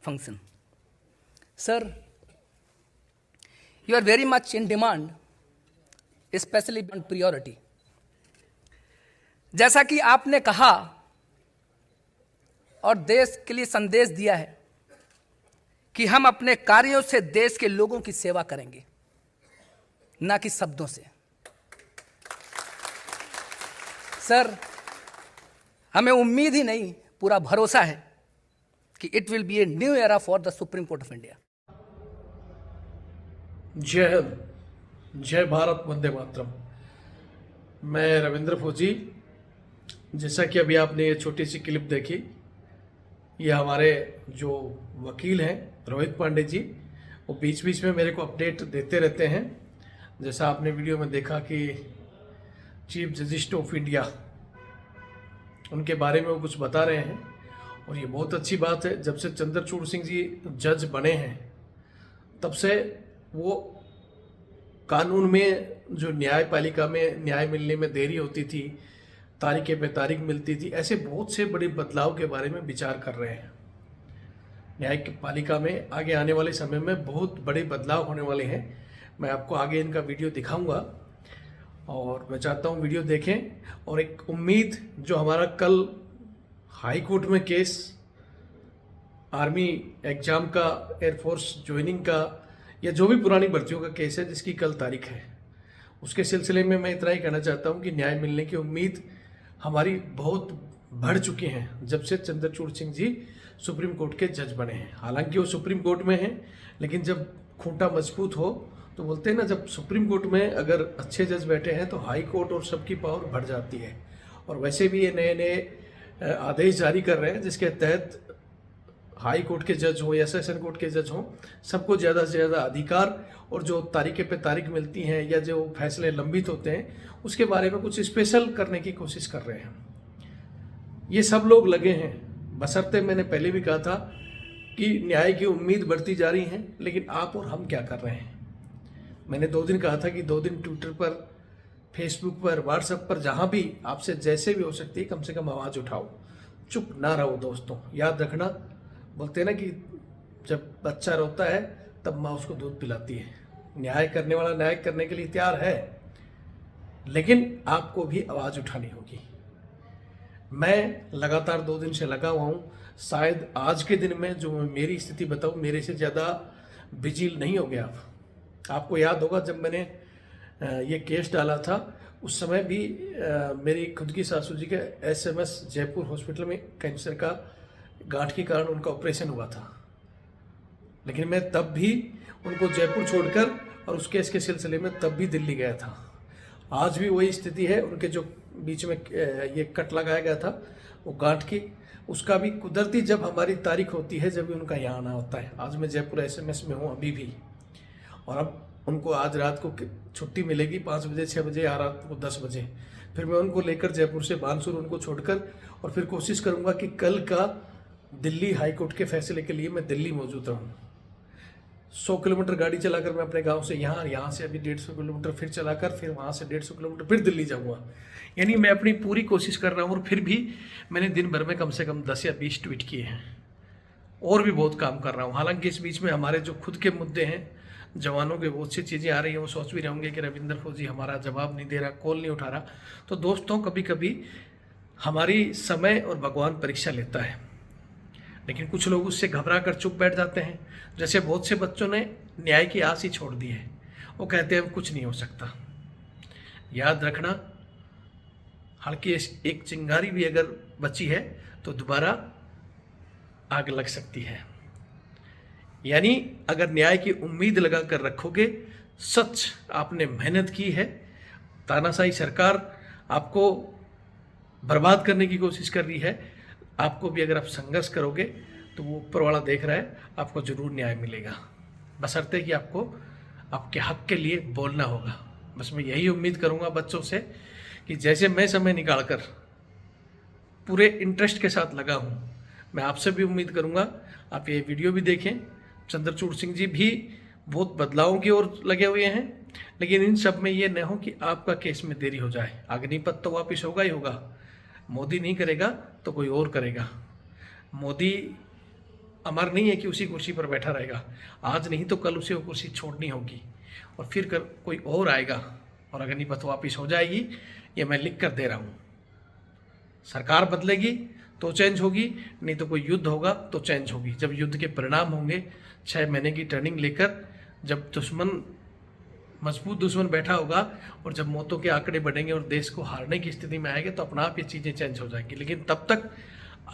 function. Sir, you are very much in demand, especially on priority. जैसा कि आपने कहा और देश के लिए संदेश दिया है कि हम अपने कार्यों से देश के लोगों की सेवा करेंगे, ना कि शब्दों से। सर, हमें उम्मीद ही नहीं, पूरा भरोसा है कि it will be a new era for the supreme court of India. जय हिंद, जय भारत, वंदे मातरम। मैं रविंद्र फौजी। जैसा कि अभी आपने ये छोटी सी क्लिप देखी, ये हमारे जो वकील हैं रोहित पांडे जी, वो बीच बीच में मेरे को अपडेट देते रहते हैं। जैसा आपने वीडियो में देखा कि चीफ जस्टिस ऑफ इंडिया, उनके बारे में वो कुछ बता रहे हैं और ये बहुत अच्छी बात है। जब से चंद्रचूड़ सिंह जी जज बने हैं तब से वो कानून में जो न्यायपालिका में न्याय मिलने में देरी होती थी, तारीख पे तारीख मिलती थी, ऐसे बहुत से बड़े बदलाव के बारे में विचार कर रहे हैं। न्यायपालिका में आगे आने वाले समय में बहुत बड़े बदलाव होने वाले हैं। मैं आपको आगे इनका वीडियो दिखाऊंगा और मैं चाहता हूं वीडियो देखें। और एक उम्मीद, जो हमारा कल हाई कोर्ट में केस आर्मी एग्जाम का, एयरफोर्स ज्वाइनिंग का, या जो भी पुरानी भर्तियों का केस है जिसकी कल तारीख है, उसके सिलसिले में मैं इतना ही कहना चाहता हूं कि न्याय मिलने की उम्मीद हमारी बहुत बढ़ चुकी है जब से चंद्रचूड़ सिंह जी सुप्रीम कोर्ट के जज बने हैं। हालांकि वो सुप्रीम कोर्ट में हैं, लेकिन जब खूंटा मजबूत हो तो बोलते हैं ना, जब सुप्रीम कोर्ट में अगर अच्छे जज बैठे हैं तो हाई कोर्ट और सबकी पावर बढ़ जाती है। और वैसे भी ये नए नए आदेश जारी कर रहे हैं जिसके तहत हाई कोर्ट के जज हो या सेशन कोर्ट के जज हो, सबको ज़्यादा से ज़्यादा अधिकार, और जो तारीख पे तारीख मिलती हैं या जो फैसले लंबित होते हैं उसके बारे में कुछ स्पेशल करने की कोशिश कर रहे हैं। ये सब लोग लगे हैं, बशर्ते मैंने पहले भी कहा था कि न्याय की उम्मीद बढ़ती जा रही है, लेकिन आप और हम क्या कर रहे हैं। मैंने 2 दिन कहा था कि 2 दिन ट्विटर पर, फेसबुक पर, व्हाट्सएप पर, जहाँ भी आपसे जैसे भी हो सकती है, कम से कम आवाज़ उठाओ, चुप ना रहो। दोस्तों, याद रखना, बोलते हैं ना कि जब बच्चा रोता है तब माँ उसको दूध पिलाती है। न्याय करने वाला न्याय करने के लिए तैयार है, लेकिन आपको भी आवाज़ उठानी होगी। मैं लगातार 2 दिन से लगा हुआ हूँ। शायद आज के दिन में जो मैं मेरी स्थिति बताऊँ, मेरे से ज़्यादा बिजी नहीं हो गया। आपको याद होगा जब मैंने ये केस डाला था, उस समय भी मेरी खुद की सासू जी के SMS जयपुर हॉस्पिटल में कैंसर का गांठ के कारण उनका ऑपरेशन हुआ था। लेकिन मैं तब भी उनको जयपुर छोड़कर और उस केस के सिलसिले में तब भी दिल्ली गया था। आज भी वही स्थिति है। उनके जो बीच में ये कट लगाया गया था वो गांठ की, उसका भी कुदरती जब हमारी तारीख होती है जब भी उनका यहाँ आना होता है। आज मैं जयपुर SMS में हूँ अभी भी, और अब उनको आज रात को छुट्टी मिलेगी 5 बजे, 6 बजे या रात को 10 बजे। फिर मैं उनको लेकर जयपुर से बानसूर उनको छोड़कर, और फिर कोशिश करूँगा कि कल का दिल्ली हाई कोर्ट के फैसले के लिए मैं दिल्ली मौजूद रहूँ। 100 किलोमीटर गाड़ी चलाकर मैं अपने गांव से यहाँ से अभी 150 किलोमीटर फिर चलाकर, फिर वहाँ से 150 किलोमीटर फिर दिल्ली जाऊँगा। यानी मैं अपनी पूरी कोशिश कर रहा हूँ। और फिर भी मैंने दिन भर में कम से कम 10 या 20 ट्वीट किए हैं, और भी बहुत काम कर रहा हूँ। हालांकि इस बीच में हमारे जो खुद के मुद्दे हैं, जवानों के बहुत सी चीज़ें आ रही हैं, वो सोच भी रहेंगे कि रविंद्र फौजी हमारा जवाब नहीं दे रहा, कॉल नहीं उठा रहा। तो दोस्तों, कभी कभी हमारी समय और भगवान परीक्षा लेता है, लेकिन कुछ लोग उससे घबरा कर चुप बैठ जाते हैं। जैसे बहुत से बच्चों ने न्याय की आस ही छोड़ दी है, वो कहते हैं कुछ नहीं हो सकता। याद रखना, हल्की एक चिंगारी भी अगर बची है तो दोबारा आग लग सकती है। यानी अगर न्याय की उम्मीद लगा कर रखोगे, सच आपने मेहनत की है, तानाशाही सरकार आपको बर्बाद करने की कोशिश कर रही है, आपको भी अगर आप संघर्ष करोगे तो वो ऊपर वाला देख रहा है, आपको जरूर न्याय मिलेगा। बशर्ते कि आपको आपके हक के लिए बोलना होगा। बस मैं यही उम्मीद करूंगा बच्चों से कि जैसे मैं समय निकालकर पूरे इंटरेस्ट के साथ लगा हूं, मैं आपसे भी उम्मीद करूंगा आप ये वीडियो भी देखें। चंद्रचूड़ सिंह जी भी बहुत बदलावों की ओर लगे हुए हैं, लेकिन इन सब में ये न हो कि आपका केस में देरी हो जाए। अग्निपथ तो वापिस होगा ही होगा। मोदी नहीं करेगा तो कोई और करेगा। मोदी अमर नहीं है कि उसी कुर्सी पर बैठा रहेगा। आज नहीं तो कल उसे वो कुर्सी छोड़नी होगी और फिर कोई और आएगा और अग्निपथ वापिस हो जाएगी। ये मैं लिख कर दे रहा हूँ। सरकार बदलेगी तो चेंज होगी, नहीं तो कोई युद्ध होगा तो चेंज होगी। जब युद्ध के परिणाम होंगे 6 महीने की ट्रेनिंग लेकर, जब मजबूत दुश्मन बैठा होगा और जब मौतों के आंकड़े बढ़ेंगे और देश को हारने की स्थिति में आएंगे तो अपना आप ये चीज़ें चेंज हो जाएंगी। लेकिन तब तक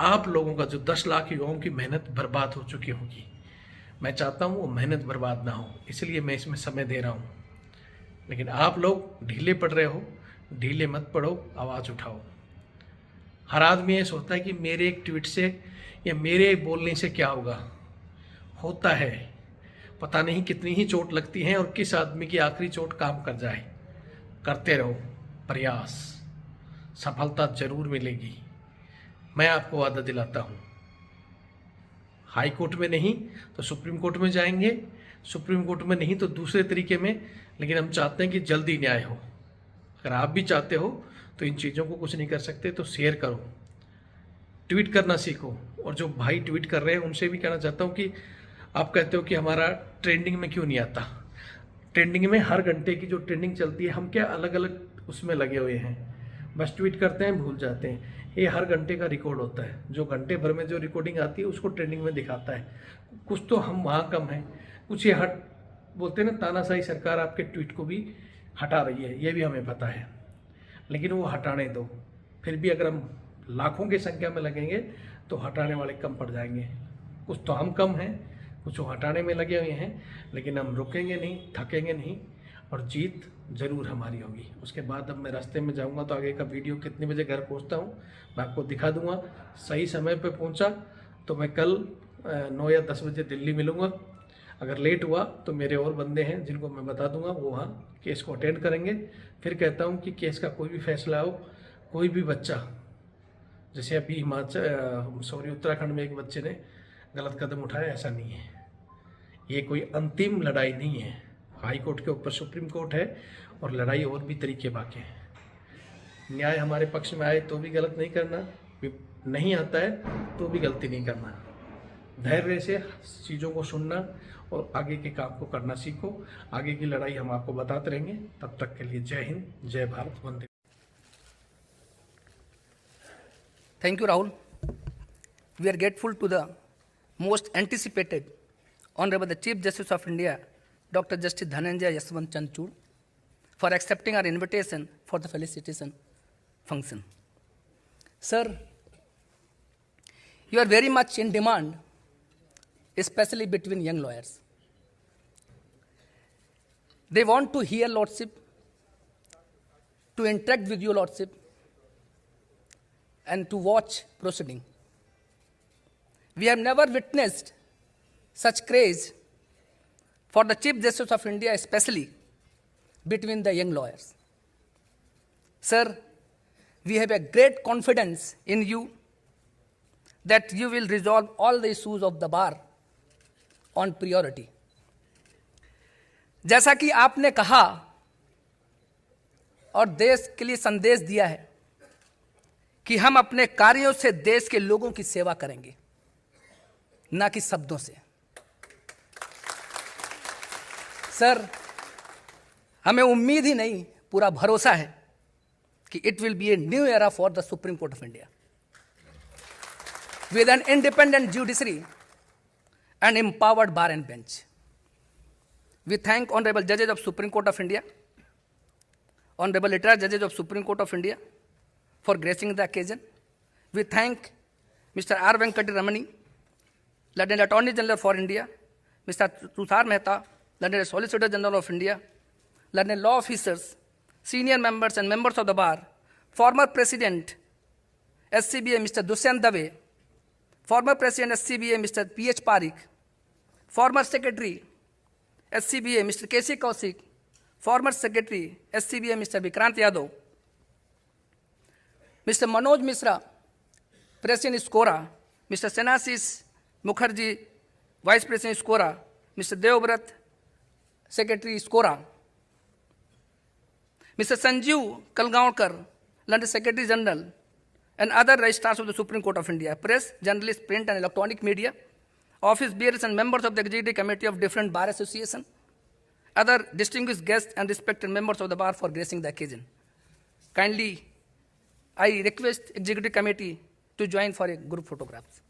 आप लोगों का जो 10 लाख युवाओं की मेहनत बर्बाद हो चुकी होगी। मैं चाहता हूँ वो मेहनत बर्बाद ना हो, इसलिए मैं इसमें समय दे रहा हूँ। लेकिन आप लोग ढीले पड़ रहे हो, ढीले मत पड़ो, आवाज़ उठाओ। हर आदमी ये सोचता है कि मेरे एक ट्वीट से या मेरे बोलने से क्या होता है। पता नहीं कितनी ही चोट लगती है और किस आदमी की आखिरी चोट काम कर जाए। करते रहो प्रयास, सफलता जरूर मिलेगी। मैं आपको वादा दिलाता हूँ। हाई कोर्ट में नहीं तो सुप्रीम कोर्ट में जाएंगे, सुप्रीम कोर्ट में नहीं तो दूसरे तरीके में, लेकिन हम चाहते हैं कि जल्दी न्याय हो। अगर आप भी चाहते हो तो इन चीज़ों को कुछ नहीं कर सकते तो शेयर करो, ट्वीट करना सीखो। और जो भाई ट्वीट कर रहे हैं उनसे भी कहना चाहता हूँ कि आप कहते हो कि हमारा ट्रेंडिंग में क्यों नहीं आता। ट्रेंडिंग में हर घंटे की जो ट्रेंडिंग चलती है, हम क्या अलग अलग उसमें लगे हुए हैं, बस ट्वीट करते हैं भूल जाते हैं। ये हर घंटे का रिकॉर्ड होता है, जो घंटे भर में जो रिकॉर्डिंग आती है उसको ट्रेंडिंग में दिखाता है। कुछ तो हम वहाँ कम हैं, कुछ ये बोलते हैं ना, तानाशाही सरकार आपके ट्वीट को भी हटा रही है, ये भी हमें पता है। लेकिन वो हटाने दो, फिर भी अगर हम लाखों की संख्या में लगेंगे तो हटाने वाले कम पड़ जाएंगे। कुछ तो हम कम हैं, कुछ वो हटाने में लगे हुए हैं, लेकिन हम रुकेंगे नहीं, थकेंगे नहीं और जीत जरूर हमारी होगी। उसके बाद अब मैं रास्ते में जाऊंगा तो आगे का वीडियो कितने बजे घर पहुंचता हूं मैं आपको दिखा दूंगा। सही समय पे पहुंचा तो मैं कल 9 या 10 बजे दिल्ली मिलूंगा। अगर लेट हुआ तो मेरे और बंदे हैं जिनको मैं बता दूंगा, वो वहाँ केस को अटेंड करेंगे। फिर कहता हूँ कि केस का कोई भी फैसला हो, कोई भी बच्चा, जैसे अभी उत्तराखंड में एक बच्चे ने गलत कदम उठाया, ऐसा नहीं है। ये कोई अंतिम लड़ाई नहीं है। हाई कोर्ट के ऊपर सुप्रीम कोर्ट है और लड़ाई और भी तरीके बाकी हैं। न्याय हमारे पक्ष में आए तो भी गलत नहीं करना, नहीं आता है तो भी गलती नहीं करना। धैर्य से चीज़ों को सुनना और आगे के काम को करना सीखो। आगे की लड़ाई हम आपको बताते रहेंगे। तब तक के लिए जय हिंद, जय भारत, वंदे। Thank you, Rahul. We are grateful to the most anticipated Honorable the Chief Justice of India, Dr. Justice Dhananjay Yashwant Chanchud, for accepting our invitation for the felicitation function. Sir, you are very much in demand, especially between young lawyers. They want to hear Lordship, to interact with you, Lordship, and to watch proceeding. We have never witnessed such craze for the Chief Justice of India, especially between the young lawyers. Sir, we have a great confidence in you that you will resolve all the issues of the bar on priority. जैसा कि आपने कहा और देश के लिए संदेश दिया है कि हम अपने कार्यों से देश के लोगों की सेवा करेंगे, ना कि शब्दों से। सर, हमें उम्मीद ही नहीं, पूरा भरोसा है कि it will be a new era for the supreme court of India with an independent judiciary and empowered bar and bench. We thank Honorable Judges of Supreme Court of India, Honorable Retired Judges of Supreme Court of India for gracing the occasion. We thank Mr. R. Venkati Ramani, London Attorney General for India, Mr. Tushar Mehta, London Solicitor General of India, London law officers, senior members and members of the bar, former President SCBA Mr. Dushyant Dave, former President SCBA Mr. P.H. Parikh, former Secretary SCBA Mr. K.C. Kaushik, former Secretary SCBA Mr. Vikrant Yadav, Mr. Manoj Mishra, President SCORA, Mr. Senashish Mukherjee, Vice President SCORA, Mr. Devbrat, Secretary SCORA, Mr. Sanjeev Kalgaonkar, London Secretary General, and other registrars of the Supreme Court of India, press, journalists, print and electronic media, office bearers and members of the executive committee of different bar association, other distinguished guests and respected members of the bar for gracing the occasion. Kindly, I request executive committee to join for a group photographs.